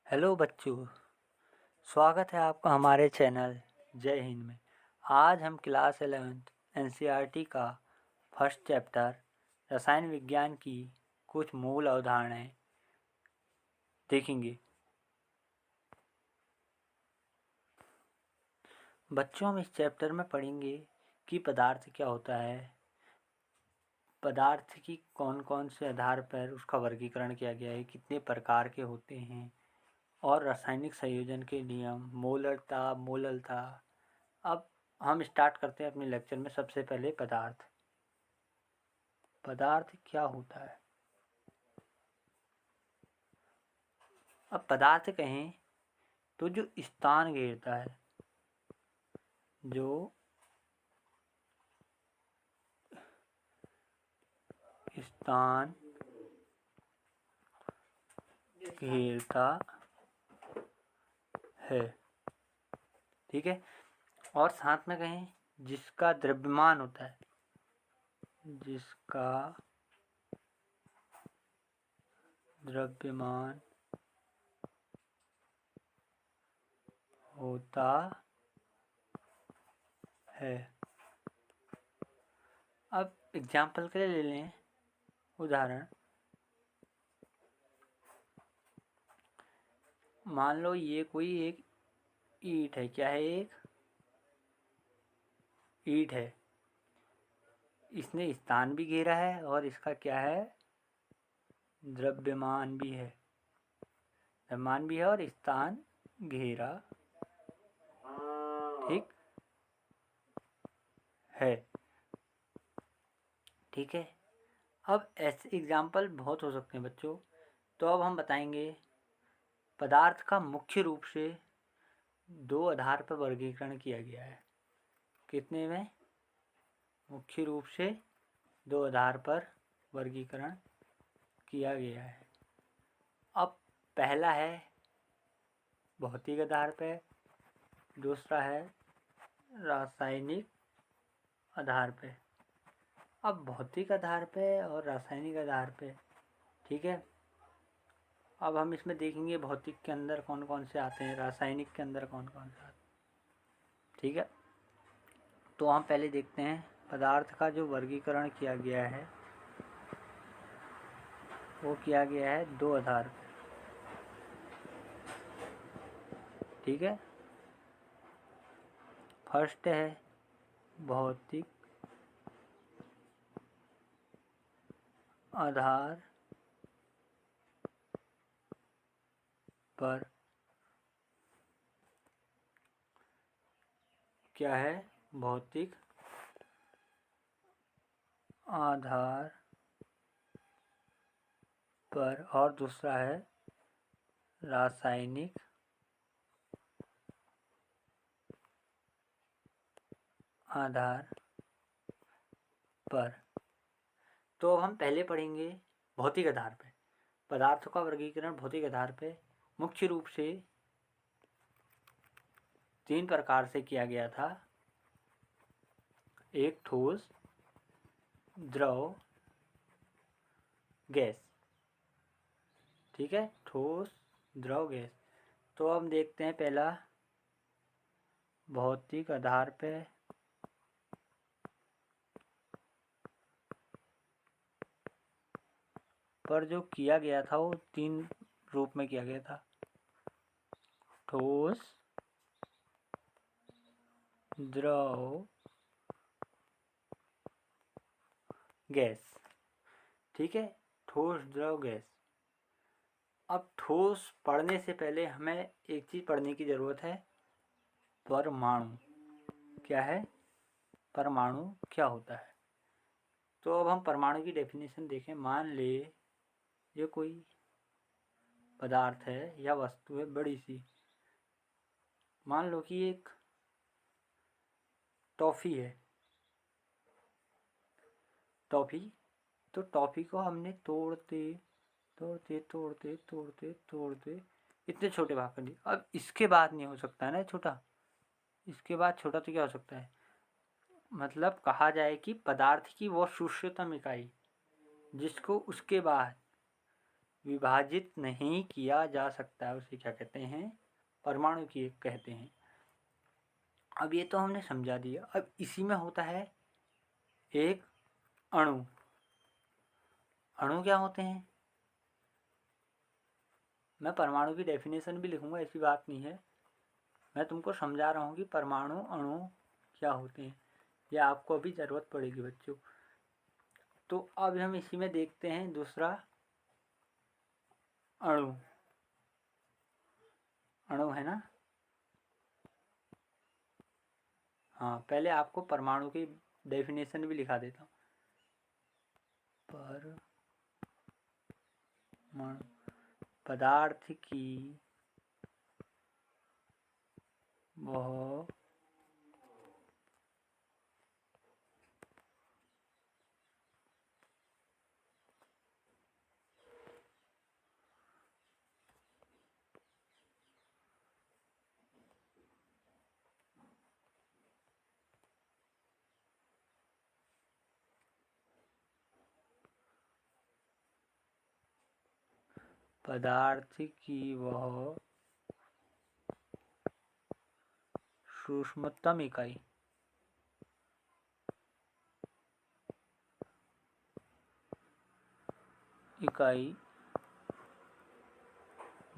Hello बच्चों, स्वागत है आपका हमारे चैनल जय हिंद में। आज हम क्लास 11th एनसीईआरटी का फर्स्ट चैप्टर रसायन विज्ञान की कुछ मूल अवधारणाएं देखेंगे। बच्चों, हम इस चैप्टर में पढ़ेंगे कि पदार्थ क्या होता है, पदार्थ की कौन कौन से आधार पर उसका वर्गीकरण किया गया है, कितने प्रकार के होते हैं और रासायनिक संयोजन के नियम, मोलरता, मोललता। अब हम स्टार्ट करते हैं अपने लेक्चर में। सबसे पहले पदार्थ पदार्थ क्या होता है। अब पदार्थ कहें तो जो स्थान घेरता है, जो स्थान घेरता है, ठीक है। और साथ में कहें जिसका द्रव्यमान होता है, जिसका द्रव्यमान होता है। अब एग्जाम्पल के लिए ले लें उदाहरण। मान लो ये कोई एक ईंट है। क्या है? एक ईंट है। इसने स्थान भी घेरा है और इसका क्या है? द्रव्यमान भी है। द्रव्यमान भी है और स्थान घेरा, ठीक है। ठीक है। अब ऐसे एग्जाम्पल बहुत हो सकते हैं बच्चों। तो अब हम बताएंगे पदार्थ का मुख्य रूप से दो आधार पर वर्गीकरण किया गया है। कितने में? मुख्य रूप से दो आधार पर वर्गीकरण किया गया है। अब पहला है भौतिक आधार पर, दूसरा है रासायनिक आधार पे। अब भौतिक आधार पे और रासायनिक आधार पे, ठीक है। अब हम इसमें देखेंगे भौतिक के अंदर कौन कौन से आते हैं, रासायनिक के अंदर कौन कौन से आते हैं, ठीक है। तो हम पहले देखते हैं पदार्थ का जो वर्गीकरण किया गया है वो किया गया है दो आधार पे, ठीक है। फर्स्ट है भौतिक आधार पर। क्या है? भौतिक आधार पर। और दूसरा है रासायनिक आधार पर। तो अब हम पहले पढ़ेंगे भौतिक आधार पे। पदार्थों का वर्गीकरण भौतिक आधार पे मुख्य रूप से तीन प्रकार से किया गया था। एक ठोस, द्रव, गैस, ठीक है। ठोस, द्रव, गैस। तो हम देखते हैं पहला भौतिक आधार पे पर जो किया गया था वो तीन रूप में किया गया था। ठोस, द्रव, गैस, ठीक है। ठोस, द्रव, गैस। अब ठोस पढ़ने से पहले हमें एक चीज़ पढ़ने की ज़रूरत है, परमाणु। क्या है? परमाणु क्या होता है। तो अब हम परमाणु की डेफिनेशन देखें। मान ले ये कोई पदार्थ है या वस्तु है बड़ी सी। मान लो कि एक टॉफ़ी है, टॉफ़ी। तो टॉफ़ी को हमने तोड़ते तोड़ते तोड़ते तोड़ते तोड़ते इतने छोटे भाग कर दिए। अब इसके बाद नहीं हो सकता है ना छोटा। इसके बाद छोटा तो क्या हो सकता है? मतलब कहा जाए कि पदार्थ की वो सूक्ष्मतम इकाई जिसको उसके बाद विभाजित नहीं किया जा सकता है उसे क्या कहते हैं? परमाणु की कहते हैं। अब ये तो हमने समझा दिया। अब इसी में होता है एक अणु। अणु क्या होते हैं? मैं परमाणु की डेफिनेशन भी लिखूंगा, ऐसी बात नहीं है। मैं तुमको समझा रहा हूँ कि परमाणु अणु क्या होते हैं, या आपको अभी ज़रूरत पड़ेगी बच्चों। तो अब हम इसी में देखते हैं दूसरा अणु। अणु है ना? हाँ, पहले आपको परमाणु की डेफिनेशन भी लिखा देता हूँ। परमाणु पदार्थ की वह पदार्थ की वह सूक्ष्मतम इकाई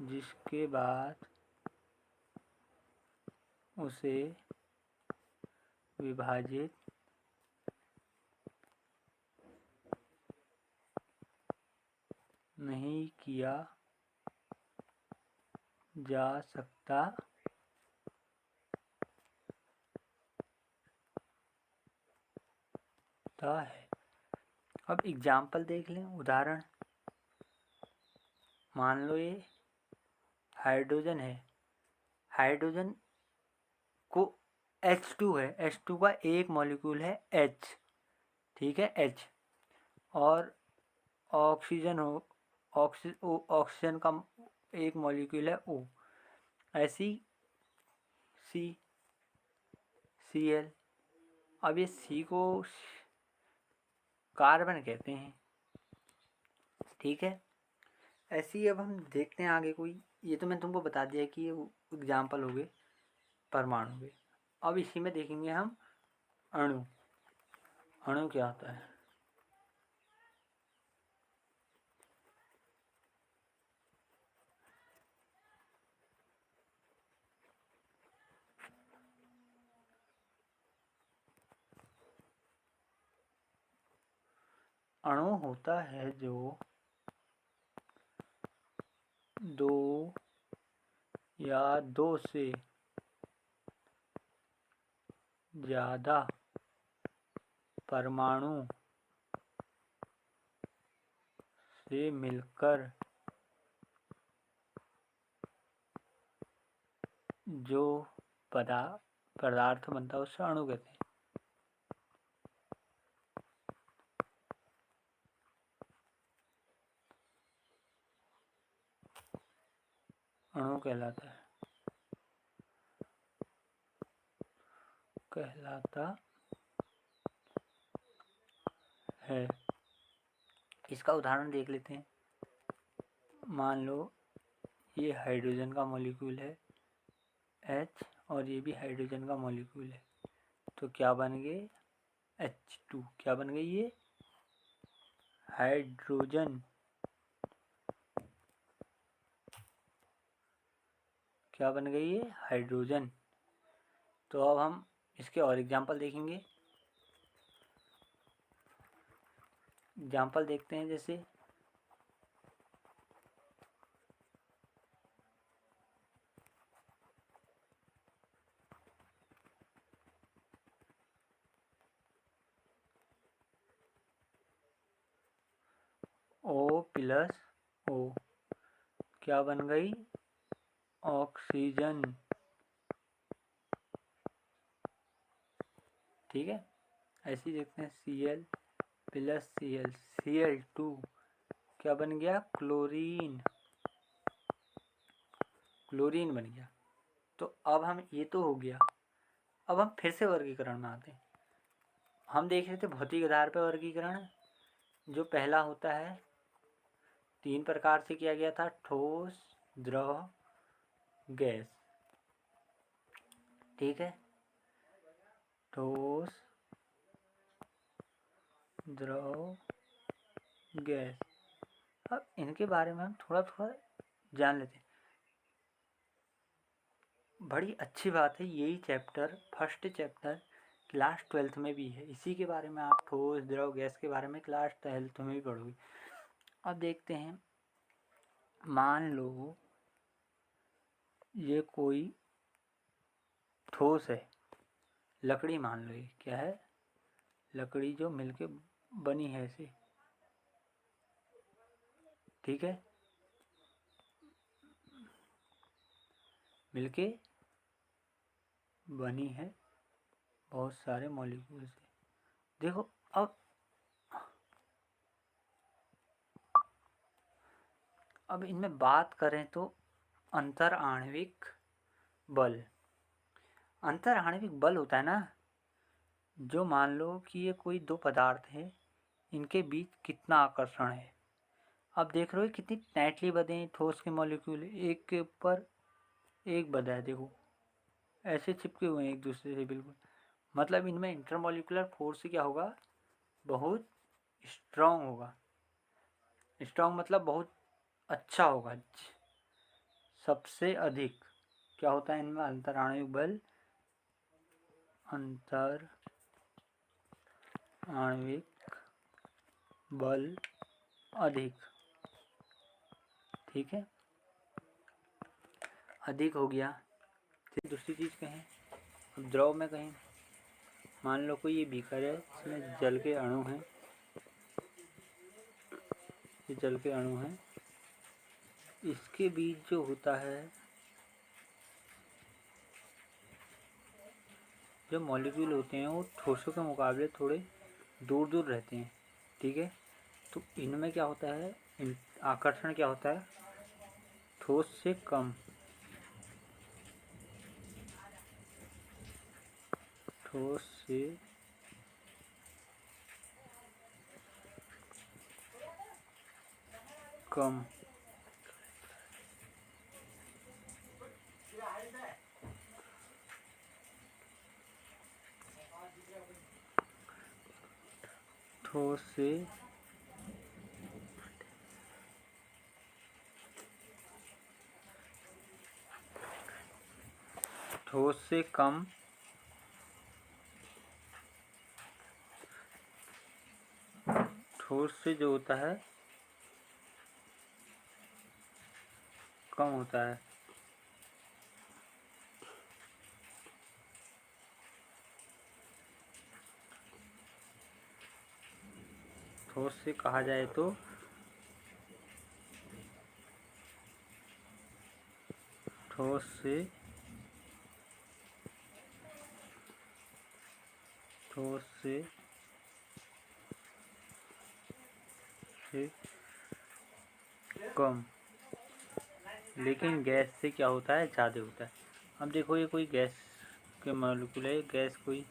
जिसके बाद उसे विभाजित नहीं किया जा सकता है। अब एग्जाम्पल देख लें, उदाहरण। मान लो ये हाइड्रोजन है। हाइड्रोजन को H2 है, H2 का एक मॉलिक्यूल है H, ठीक है, H। और ऑक्सीजन हो, ऑक्सीजन का एक मॉलिक्यूल है O। ऐसी Cl। अब ये C को कार्बन कहते हैं, ठीक है। ऐसे ही अब हम देखते हैं आगे कोई। ये तो मैंने तुमको बता दिया कि ये एग्जाम्पल हो गए परमाणु के। अब इसी में देखेंगे हम अणु। अणु क्या होता है? अणु होता है जो दो या दो से ज़्यादा परमाणु से मिलकर जो पदार्थ बनता है उसे अणु कहते हैं। अणु कहलाता है। इसका उदाहरण देख लेते हैं। मान लो ये हाइड्रोजन का मॉलिक्यूल है H, और ये भी हाइड्रोजन का मॉलिक्यूल है। तो क्या बन गए? H2। क्या बन गई ये? हाइड्रोजन। क्या बन गई ये? हाइड्रोजन। तो अब हम इसके और एग्जाम्पल देखेंगे। एग्जाम्पल देखते हैं, जैसे O+O। क्या बन गई? ऑक्सीजन, ठीक है। ऐसे ही देखते हैं Cl+Cl, Cl2। क्या बन गया? क्लोरीन। क्लोरीन बन गया। तो अब हम, ये तो हो गया। अब हम फिर से वर्गीकरण में आते हैं। हम देख रहे थे भौतिक आधार पर वर्गीकरण। जो पहला होता है 3 प्रकार से किया गया था, ठोस, द्रव, गैस। ठीक है, ठोस, द्रव, गैस। अब इनके बारे में हम थोड़ा थोड़ा जान लेते हैं। बड़ी अच्छी बात है, यही chapter, first chapter class 12th में भी है। इसी के बारे में आप ठोस, द्रव, गैस के बारे में क्लास 12th में भी पढ़ोगे। अब देखते हैं, मान लो ये कोई ठोस है, लकड़ी मान लो, ये क्या है, लकड़ी जो मिलके बनी है ऐसे। ठीक है, मिलके बनी है बहुत सारे मॉलिक्यूल से। देखो अब इनमें बात करें तो अंतर आणविक बल, अंतर आणविक बल होता है ना, जो मान लो कि ये कोई दो पदार्थ है, इनके बीच कितना आकर्षण है। अब देख रहे हो कितनी टाइटली बंधे हैं ठोस के मॉलिक्यूल, एक के ऊपर एक बंधा है, देखो ऐसे चिपके हुए हैं एक दूसरे से बिल्कुल। मतलब इनमें इंटरमॉलिक्यूलर फोर्स क्या होगा, बहुत स्ट्रांग होगा। स्ट्रांग मतलब बहुत अच्छा होगा। सबसे अधिक क्या होता है इनमें, अंतर आणविक बल, अंतर आणविक बल अधिक। ठीक है, अधिक हो गया। फिर दूसरी चीज़ कहें, अब द्रव में कहें, मान लो कोई ये बीकर है, इसमें जल के अणु हैं, ये जल के अणु हैं, इसके बीच जो होता है, जो मॉलिक्यूल होते हैं वो ठोसों के मुकाबले थोड़े दूर दूर रहते हैं। ठीक है, तो इनमें क्या होता है, आकर्षण क्या होता है, ठोस से कम, ठोस से कम। ठोस से कम, ठोस से जो होता है कम होता है। ठोस से कहा जाए तो ठोस से कम, लेकिन गैस से क्या होता है, ज़्यादा होता है। अब देखो ये कोई गैस के मॉलिक्यूल है, गैस कोई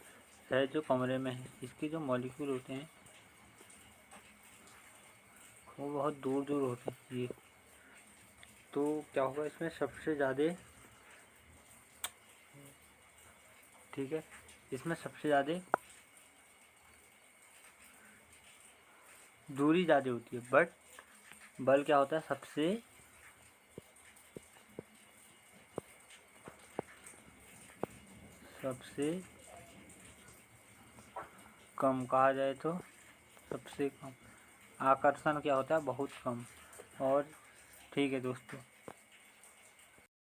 है जो कमरे में है, इसके जो मॉलिक्यूल होते हैं वो बहुत दूर दूर होते हैं। ये तो क्या होगा, इसमें सबसे ज़्यादा, ठीक है, इसमें सबसे ज़्यादा दूरी ज़्यादा होती है, बट बल क्या होता है, सबसे कम कहा जाए तो सबसे कम। आकर्षण क्या होता है, बहुत कम। और ठीक है दोस्तों,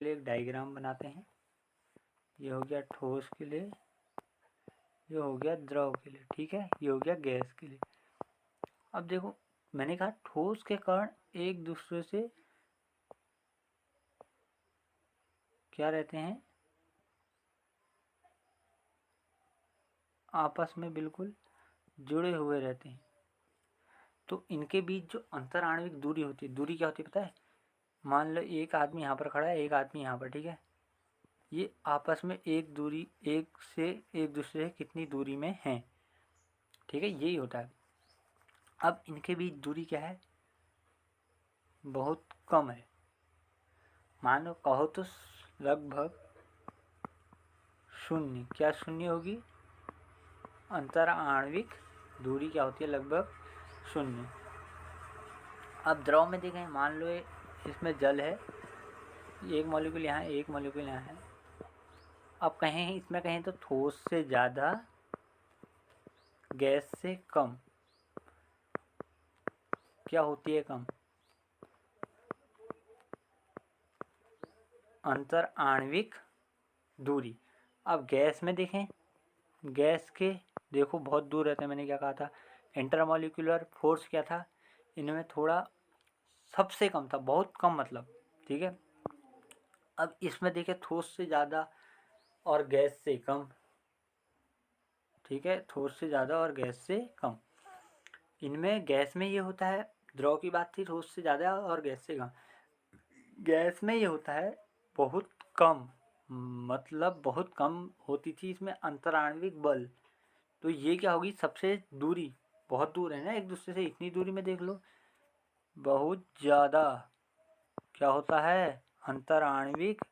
एक डायग्राम बनाते हैं। ये हो गया ठोस के लिए, ये हो गया द्रव के लिए, ठीक है, ये हो गया गैस के लिए। अब देखो मैंने कहा ठोस के कण एक दूसरे से क्या रहते हैं, आपस में बिल्कुल जुड़े हुए रहते हैं। तो इनके बीच जो अंतर आणविक दूरी होती है, दूरी क्या होती है पता है, मान लो एक आदमी यहाँ पर खड़ा है, एक आदमी यहाँ पर, ठीक है, ये आपस में एक दूसरे से कितनी दूरी में हैं। ठीक है, यही होता है। अब इनके बीच दूरी क्या है, बहुत कम है। मानो कहो तो लगभग शून्य। क्या शून्य होगी? अंतर आणविक दूरी क्या होती है? लगभग शून्य। अब द्रव में देखें, मान लो इसमें जल है, एक मॉलिक्यूल यहाँ है, एक मॉलिक्यूल यहाँ है। अब कहें इसमें कहें तो ठोस से ज़्यादा, गैस से कम। क्या होती है कम? अंतर आणविक दूरी। अब गैस में देखें, गैस के देखो बहुत दूर रहते हैं। मैंने क्या कहा था? इंटरमॉलिक्यूलर फोर्स क्या था इनमें? थोड़ा सबसे कम था, बहुत कम मतलब। ठीक है। अब इसमें देखें ठोस से ज़्यादा और गैस से कम। ठीक है, ठोस से ज़्यादा और गैस से कम। इनमें गैस में ये होता है, द्रव की बात थी, ठोस से ज़्यादा और गैस से कम। गैस में ये होता है बहुत कम, मतलब बहुत कम होती थी इसमें अंतराण्विक बल। तो ये क्या होगी? सबसे दूरी बहुत दूर है ना एक दूसरे से, इतनी दूरी में देख लो बहुत ज़्यादा। क्या होता है? अंतराण्विक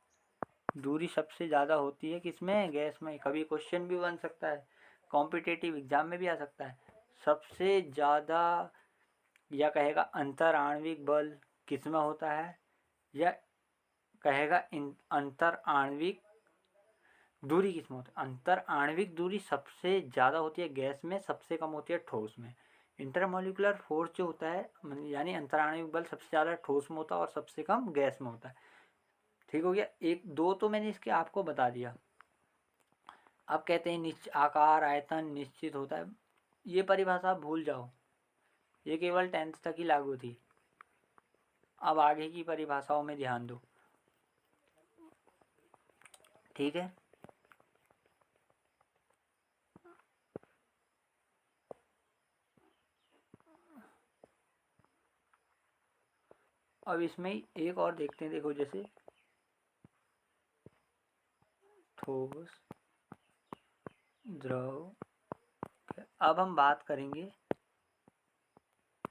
दूरी सबसे ज़्यादा होती है किसमें? गैस में। कभी क्वेश्चन भी बन सकता है, कॉम्पिटिटिव एग्जाम में भी आ सकता है। सबसे ज़्यादा या कहेगा अंतराण्विक बल किसमें होता है, या कहेगा अंतर आणविक दूरी किसमें होती है? अंतर आणविक दूरी सबसे ज़्यादा होती है गैस में, सबसे कम होती है ठोस में। इंटरमॉलिक्यूलर फोर्स जो होता है, यानी अंतर आणविक बल सबसे ज़्यादा ठोस में होता है और सबसे कम गैस में होता है। ठीक हो गया। एक दो तो मैंने इसके आपको बता दिया। अब कहते हैं आकार आयतन निश्चित होता है। ये परिभाषा भूल जाओ, ये केवल 10th तक ही लागू थी। अब आगे की परिभाषाओं में ध्यान दो। ठीक है। अब इसमें एक और देखते हैं। देखो जैसे ठोस, द्रव। अब हम बात करेंगे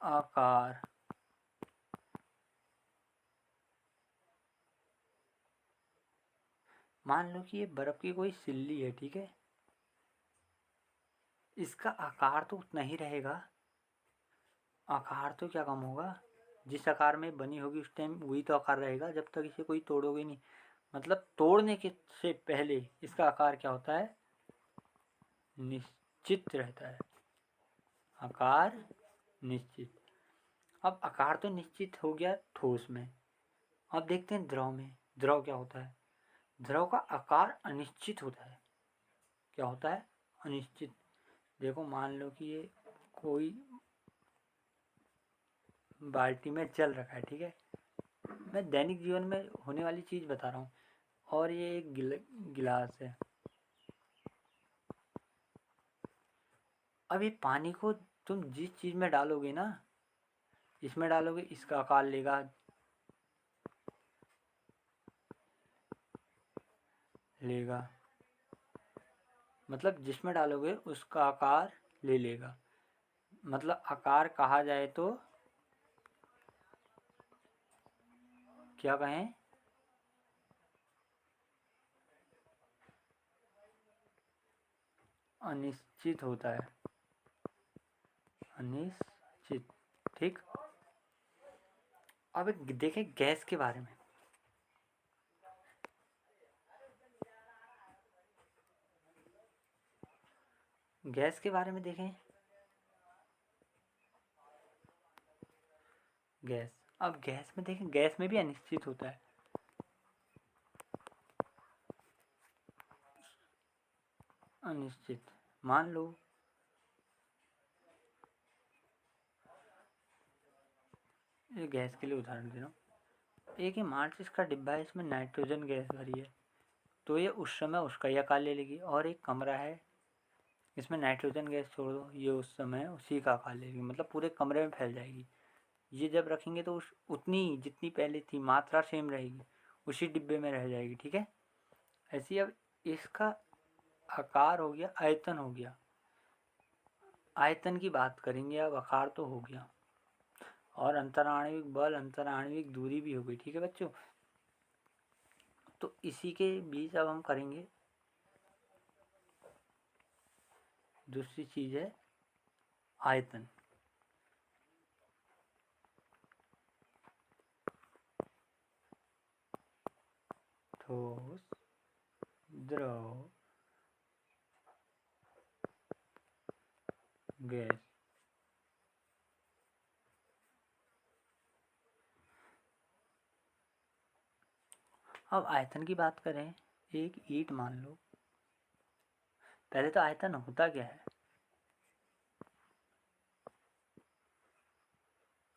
आकार। मान लो कि ये बर्फ की कोई सिल्ली है। ठीक है, इसका आकार तो उतना ही रहेगा। आकार तो क्या कम होगा? जिस आकार में बनी होगी उस टाइम वही तो आकार रहेगा, जब तक इसे कोई तोड़ोगे नहीं। मतलब तोड़ने के से पहले इसका आकार क्या होता है? निश्चित रहता है। आकार निश्चित। अब आकार तो निश्चित हो गया ठोस में। अब देखते हैं द्रव में। द्रव क्या होता है? द्रव का आकार अनिश्चित होता है। क्या होता है? अनिश्चित। देखो मान लो कि ये कोई बाल्टी में जल रखा है। ठीक है, मैं दैनिक जीवन में होने वाली चीज़ बता रहा हूँ। और ये एक गिलास है। अब ये पानी को तुम जिस चीज़ में डालोगे ना, इसमें डालोगे इसका आकार लेगा। मतलब जिसमें डालोगे उसका आकार ले लेगा। मतलब आकार कहा जाए तो क्या कहें? अनिश्चित होता है। अनिश्चित। ठीक। अब देखें गैस के बारे में। गैस के बारे में देखें। गैस। अब गैस में देखें, गैस में भी अनिश्चित होता है। अनिश्चित। मान लो ये गैस के लिए उदाहरण दे रहा हूँ। एक ही माचिस का डिब्बा है, इसमें नाइट्रोजन गैस भरी है, तो ये उस समय उसका ही आकार ले लेगी। और एक कमरा है, इसमें नाइट्रोजन गैस छोड़ दो, ये उस समय उसी का आकार ले लेगी। मतलब पूरे कमरे में फैल जाएगी। ये जब रखेंगे तो उतनी जितनी पहले थी मात्रा सेम रहेगी, उसी डिब्बे में रह जाएगी। ठीक है। ऐसी अब इसका आकार हो गया, आयतन हो गया। आयतन की बात करेंगे अब, आकार तो हो गया। और अंतराण्विक बल अंतराण्विक दूरी भी हो गई। ठीक है बच्चों, तो इसी के बीच अब हम करेंगे दूसरी चीज है आयतन। ठोस, द्रव, गैस। अब आयतन की बात करें, एक ईंट मान लो। पहले तो आयतन होता क्या है?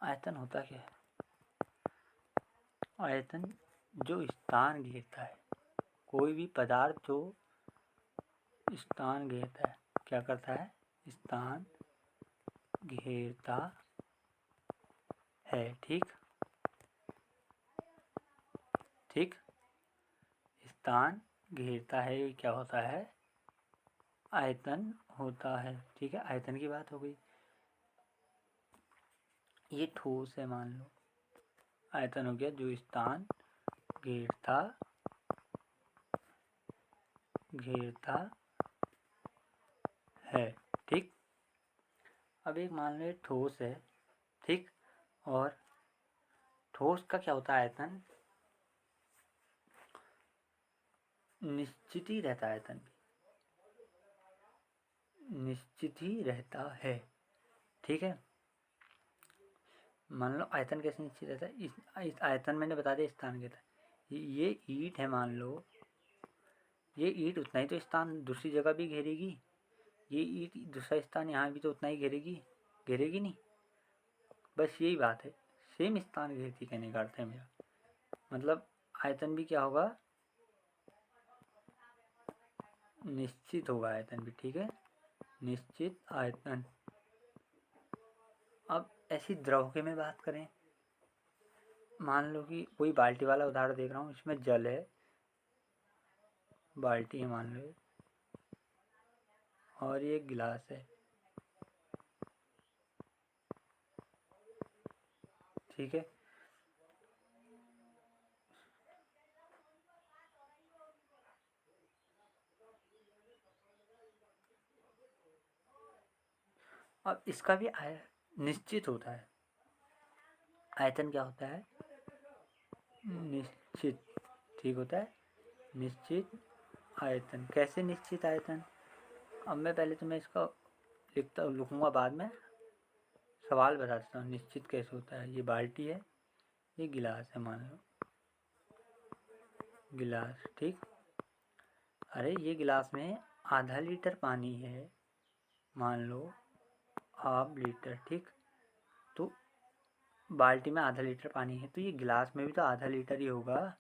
आयतन होता क्या है? आयतन जो स्थान घेरता है, कोई भी पदार्थ जो स्थान घेरता है, क्या करता है? स्थान घेरता है। ठीक, ठीक, स्थान घेरता है, ये क्या होता है? आयतन होता है। ठीक है, आयतन की बात हो गई। ये ठोस है मान लो, आयतन हो गया जो स्थान घेरता है। ठीक, अब एक मान लो ठोस है। ठीक, और ठोस का क्या होता है? आयतन निश्चित ही रहता है, आयतन भी निश्चित ही रहता है। ठीक है, मान लो आयतन कैसे निश्चित रहता है? इस आयतन मैंने बता दिया स्थान घेरता है। ये ईंट है मान लो, ये ईंट उतना ही तो स्थान दूसरी जगह भी घेरेगी। ये ईंट दूसरा स्थान यहाँ भी तो उतना ही घेरेगी, घेरेगी नहीं? बस यही बात है, सेम स्थान घेरती कहने का अर्थ है मेरा। मतलब आयतन भी क्या होगा? निश्चित होगा आयतन भी। ठीक है, निश्चित आयतन। अब ऐसी द्रव के में बात करें, मान लो कि कोई बाल्टी वाला उदाहरण देख रहा हूँ, इसमें जल है, बाल्टी है मान लो, और ये गिलास है। ठीक है, अब इसका भी निश्चित होता है। आयतन क्या होता है? निश्चित। ठीक होता है, निश्चित आयतन। कैसे निश्चित आयतन? अब मैं पहले तुम्हें इसका लिखूंगा, बाद में सवाल बता देता हूँ निश्चित कैसे होता है। ये बाल्टी है, ये गिलास है मान लो, गिलास। ठीक, अरे ये गिलास में आधा लीटर पानी है मान लो, हाफ लीटर। ठीक, तो बाल्टी में आधा लीटर पानी है, तो ये गिलास में भी तो आधा लीटर ही होगा।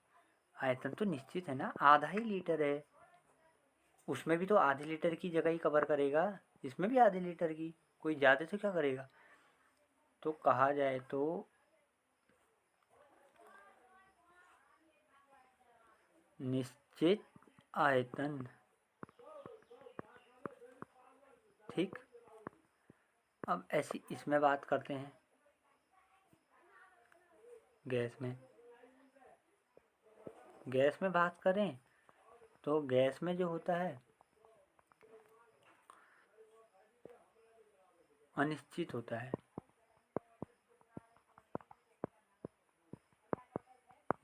आयतन तो निश्चित है ना, आधा ही लीटर है। उसमें भी तो आधे लीटर की जगह ही कवर करेगा, इसमें भी आधे लीटर की, कोई ज़्यादा तो क्या करेगा? तो कहा जाए तो निश्चित आयतन। ठीक, अब ऐसी इसमें बात करते हैं गैस में। गैस में बात करें तो गैस में जो होता है अनिश्चित होता है।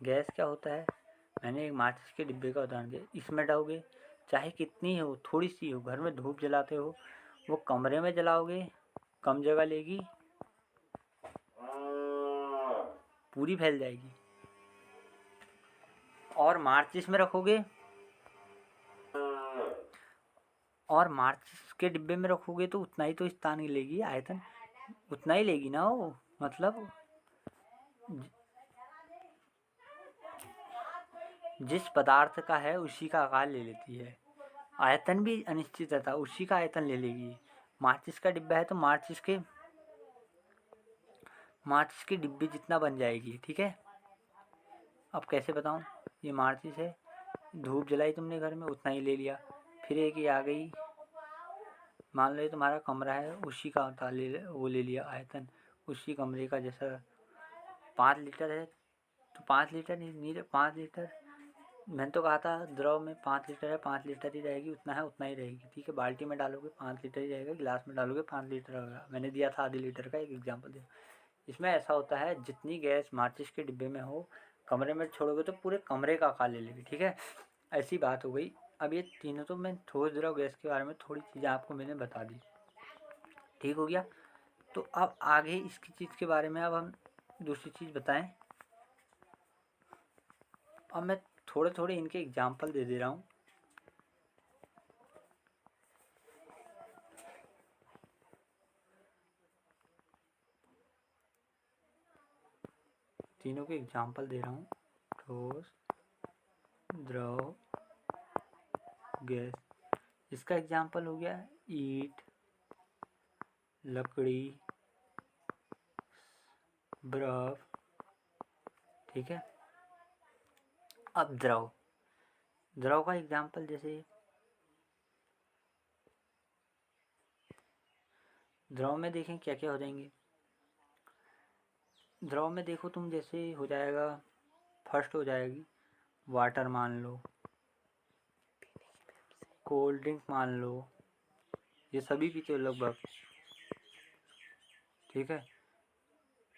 गैस क्या होता है? मैंने एक माचिस के डिब्बे का उदाहरण दिया, इसमें डालोगे चाहे कितनी हो, थोड़ी सी हो, घर में धूप जलाते हो, वो कमरे में जलाओगे कम जगह लेगी, पूरी फैल जाएगी। और माचिस में रखोगे, और माचिस के डिब्बे में रखोगे तो उतना ही तो स्थान लेगी, आयतन उतना ही लेगी ना वो। मतलब जिस पदार्थ का है उसी का आकार ले लेती है। आयतन भी अनिश्चित रहता, उसी का आयतन ले लेगी। माचिस का डिब्बा है तो माचिस के डिब्बे जितना बन जाएगी। ठीक है, अब कैसे बताऊं? ये माचिस है, धूप जलाई तुमने घर में, उतना ही ले लिया। फिर एक ही आ गई, मान लो ये तुम्हारा कमरा है, उसी का वो ले लिया आयतन, उसी कमरे का जैसा 5 लीटर है तो 5 लीटर नहीं 5 लीटर, मैंने तो कहा था द्रव में 5 लीटर है, 5 लीटर ही रहेगी, उतना है उतना ही रहेगी, ठीक है। बाल्टी में डालोगे 5 लीटर ही रहेगा, गिलास में डालोगे 5 लीटर होगा। मैंने दिया था आधे लीटर का एक एग्जाम्पल दिया। इसमें ऐसा होता है जितनी गैस माचिस के डिब्बे में हो कमरे में छोड़ोगे तो पूरे कमरे का खा ले लेगी, ठीक है। ऐसी बात हो गई। अब ये तीनों तो मैं ठोस द्रव गैस के बारे में थोड़ी चीज़ें आपको मैंने बता दी, ठीक हो गया। तो अब आगे इसकी चीज़ के बारे में अब हम दूसरी चीज़ बताएं। अब मैं थोड़े थोड़े इनके एग्जाम्पल दे दे रहा हूँ। तीनों के एग्जाम्पल दे रहा हूँ, ठोस द्रव गैस। इसका एग्जाम्पल हो गया ईंट, लकड़ी, बर्फ, ठीक है। अब द्रव का एग्जाम्पल जैसे द्रव में देखें क्या क्या हो जाएंगे। द्रव में देखो तुम, जैसे हो जाएगा फर्स्ट हो जाएगी वाटर मान लो, कोल्ड ड्रिंक मान लो, ये सभी पीते हो लगभग, ठीक है।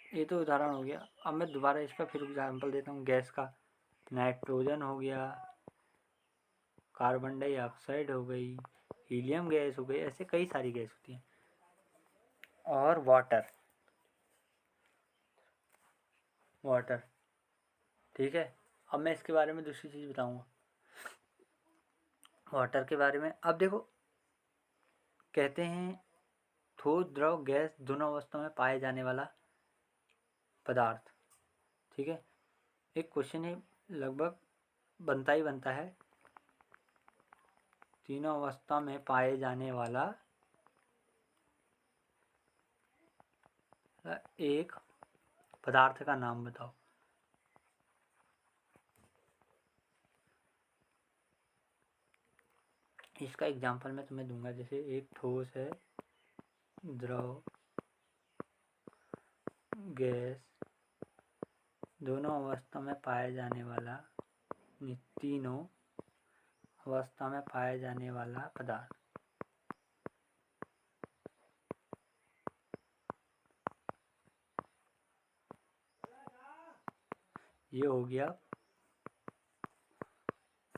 ये तो उदाहरण हो गया। अब मैं दोबारा इसका फिर एग्जाम्पल देता हूँ गैस का। नाइट्रोजन हो गया, कार्बन डाइऑक्साइड हो गई, हीलियम गैस हो गई, ऐसे कई सारी गैस होती हैं। और वाटर, ठीक है। अब मैं इसके बारे में दूसरी चीज़ बताऊंगा वाटर के बारे में। अब देखो कहते हैं ठोस द्रव गैस दोनों अवस्थाओं में पाए जाने वाला पदार्थ, ठीक है। एक क्वेश्चन है लगभग बनता ही बनता है, तीनों अवस्था में पाए जाने वाला एक पदार्थ का नाम बताओ। इसका एग्जांपल मैं तुम्हें दूंगा, जैसे एक ठोस है, द्रव, गैस, दोनों अवस्था में पाए जाने वाला, तीनों अवस्था में पाए जाने वाला पदार्थ। ये हो गया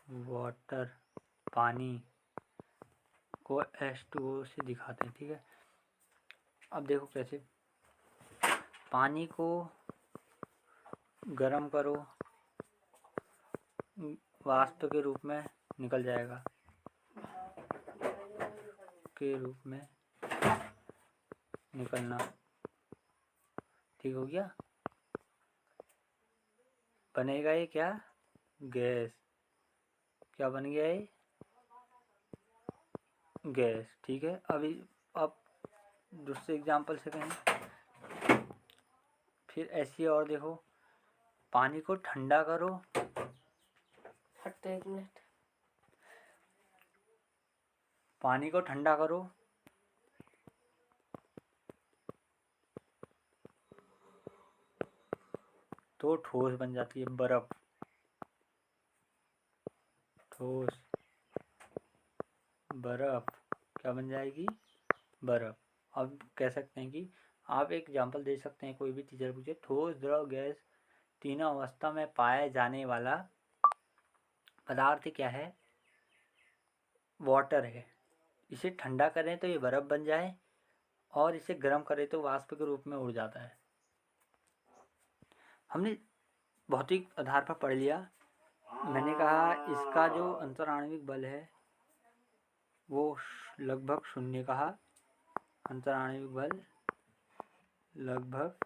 वाटर, पानी को H2O से दिखाते हैं, ठीक है। अब देखो कैसे, पानी को गर्म करो, वाष्प के रूप में निकल जाएगा, के रूप में निकलना, ठीक हो गया। बनेगा ये क्या, गैस। क्या बन गया ये, गैस, ठीक है। अब दूसरे एग्जांपल से कहें, फिर ऐसी और देखो, पानी को ठंडा करो, एक मिनट, पानी को ठंडा करो तो ठोस बन जाती है बर्फ, ठोस बर्फ क्या बन जाएगी, बर्फ। अब कह सकते हैं कि आप एक एग्जांपल दे सकते हैं, कोई भी टीचर पूछे, ठोस द्रव गैस तीनों अवस्था में पाए जाने वाला पदार्थ क्या है, वाटर है। इसे ठंडा करें तो ये बर्फ बन जाए और इसे गर्म करें तो वाष्प के रूप में उड़ जाता है। हमने भौतिक आधार पर पढ़ लिया। मैंने कहा इसका जो अंतराण्विक बल है वो लगभग शून्य कहा, अंतराण्विक बल लगभग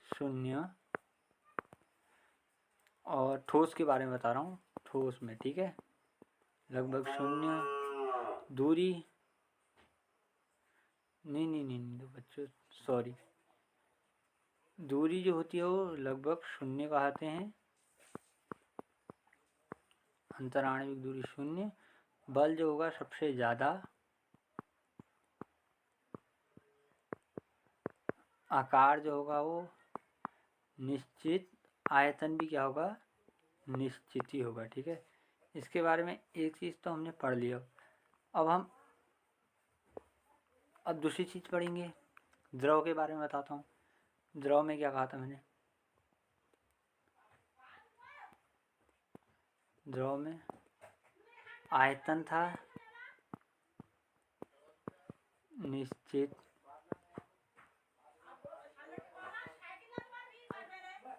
शून्य। और ठोस के बारे में बता रहा हूँ, ठोस में, ठीक है, लगभग शून्य। दूरी नहीं तो बच्चों सॉरी, दूरी जो होती है वो लगभग शून्य कहते हैं, अंतराण्विक दूरी शून्य। बल जो होगा सबसे ज़्यादा आकार जो होगा वो निश्चित, आयतन भी क्या होगा, निश्चित ही होगा। ठीक है, इसके बारे में एक चीज़ तो हमने पढ़ लिया। अब दूसरी चीज़ पढ़ेंगे, द्रव के बारे में बताता हूँ। द्रव में क्या कहा था मैंने, द्रव में आयतन था निश्चित,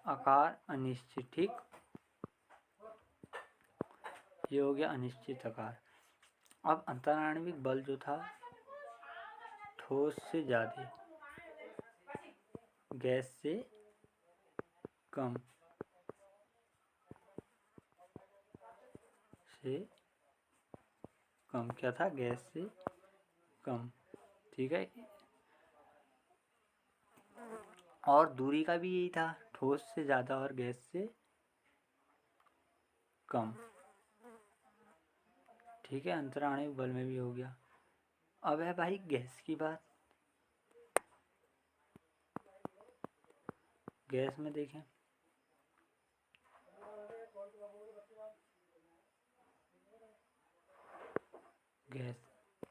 आकार अनिश्चित। ठीक, ये हो गया अनिश्चित आकार। अब अंतराण्विक बल जो था ठोस से ज़्यादा, गैस से कम, क्या था, गैस से कम। ठीक है, और दूरी का भी यही था, ठोस से ज़्यादा और गैस से कम। ठीक है, अंतराण्विक बल में भी हो गया। अब है भाई गैस की बात। गैस में देखें,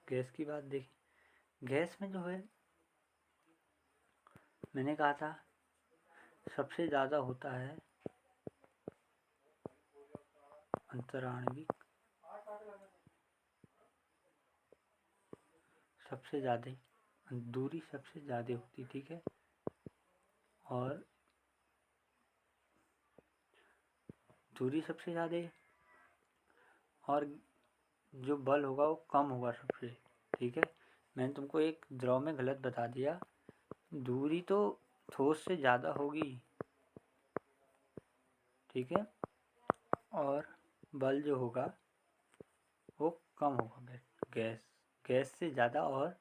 गैस की बात देखें। गैस में जो है मैंने कहा था सबसे ज़्यादा होता है अंतराण्विक, सबसे ज़्यादा दूरी सबसे ज़्यादा होती। ठीक है, और दूरी सबसे ज़्यादा, और जो बल होगा वो कम होगा सबसे। ठीक है, मैंने तुमको एक द्रव में गलत बता दिया, दूरी तो ठोस से ज़्यादा होगी। ठीक है, और बल जो होगा वो कम होगा, गैस से ज़्यादा और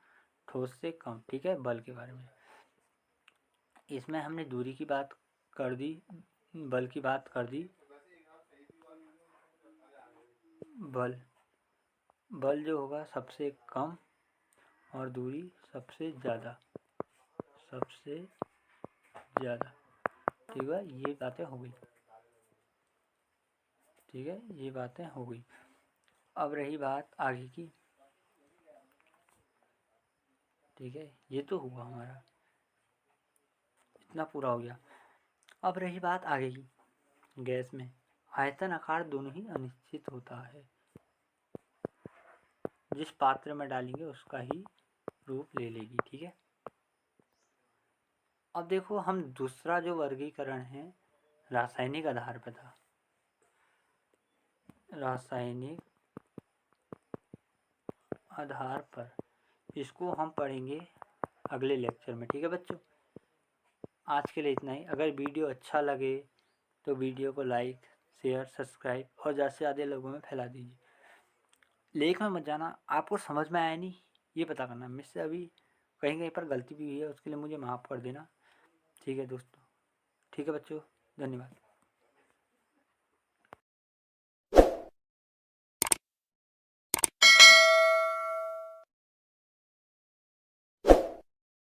ठोस से कम। ठीक है, बल के बारे में इसमें हमने दूरी की बात कर दी, बल की बात कर दी। बल जो होगा सबसे कम और दूरी सबसे ज़्यादा, ठीक है, ये बातें हो गई। ठीक है, ये बातें हो गई। अब रही बात आगे की। ठीक है, ये तो हुआ हमारा, इतना पूरा हो गया। अब रही बात आगे की। गैस में आयतन आकार दोनों ही अनिश्चित होता है, जिस पात्र में डालेंगे उसका ही रूप ले लेगी। ठीक है, अब देखो हम दूसरा जो वर्गीकरण है रासायनिक आधार पर था, रासायनिक आधार पर, इसको हम पढ़ेंगे अगले लेक्चर में। ठीक है बच्चों, आज के लिए इतना ही। अगर वीडियो अच्छा लगे तो वीडियो को लाइक, शेयर, सब्सक्राइब और ज़्यादा से ज़्यादा लोगों में फैला दीजिए। लेख में मत जाना, आपको समझ में आया नहीं ये पता करना। मुझसे अभी कहीं कहीं पर गलती भी हुई है, उसके लिए मुझे माफ़ कर देना। ठीक है दोस्तों, ठीक है बच्चों, धन्यवाद।